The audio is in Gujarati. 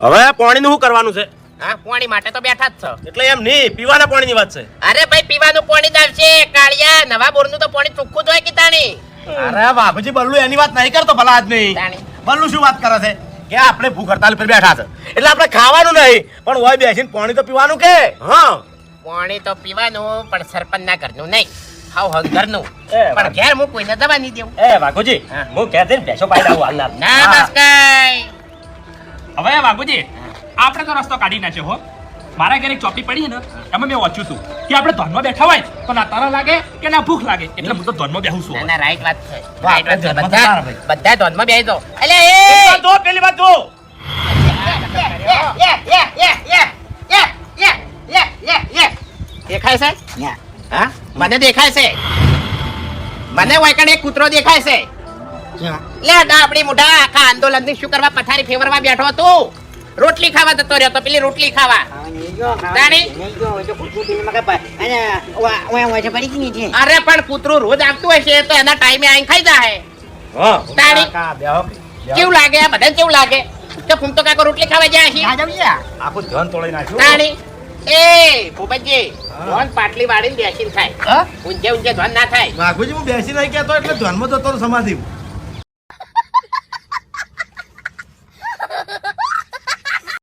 હવે પાણીનું શું કરવાનું છે? હા, પાણી માટે તો બેઠા જ છો. એટલે એમ નહીં, પીવાના પાણીની વાત છે. અરે ભાઈ, પીવાનું પાણી જ આવશે. કાળિયા નવા બોરનું તો પાણી ચોખ્ખું જ હોય કે તાણી. અરે બાપુજી, બલ્લુ એની વાત નહીં કરતો ભલા આદમી. તાણી. બલ્લુ શું વાત કરે છે કે આપણે ભૂખ હડતાલ પર બેઠા છે એટલે આપણે ખાવાનું નહીં, પણ હોય બેસીને પાણી તો પીવાનું કે. હા, પાણી તો પીવાનું, પણ સરપંચના ઘરનું નહીં. હાવ ઘરનું. એ વાત. પણ ઘેર હું કોઈને દવા નહીં દેવું. એ વાઘુજી, હું કહેતી ને ભેંસો પાડી દઉં હાલના. ના બસ કઈ. હવે વાઘુજી, આપણે તો રસ્તો કાઢી નાખ્યો હો. મારા ઘરે એક ચોપડી પડી ને, એમાં મેં વાંચ્યું હતું કે આપણે ધોનમાં બેઠા હોય તો ના તારા લાગે કે ના ભૂખ લાગે, એટલે હું તો ધોનમાં બેહું છું. ના ના, રાઈટ વાત છે. વાહ, રાઈટ વાત છે. ધોનમાં બધા સારા ભાઈ. બધા ધોનમાં બેસી જાઓ. એટલે પેલી એ વાત જો, પેલી વાત જો. દેખાય છે? હા, મને દેખાય છે. મને વાયકણ એક કૂતરો દેખાય છે. લે ડાબડી મુઢા, આખા આંદોલન ની શું કરવા પથારી ફેરવા બેઠો તું? રોટલી ખાવા જતો રહ્યો તો પેલી રોટલી ખાવા. અરે પણ કૂતરું રોજ આવતું હશે તો એના ટાઈમે આઈને ખાઈ જાય. હા, તાળી. કાકા, બેહો. કેવું લાગે આ બધાને? કેવું લાગે કે ફૂમતો કાકો રોટલી ખાવા જાય છે? આખું ધન તોડી નાખ્યું. તાણી. એ ભૂપતજી, ધોન પાટલી વાળીને બેસીને ખાય. ઊંચે ઊંચે ધોન ના થાય. વાઘુજી, હું બેસી નહીં કહેતો એટલે ધ્યાનમાં જતો રહું સમાધિ.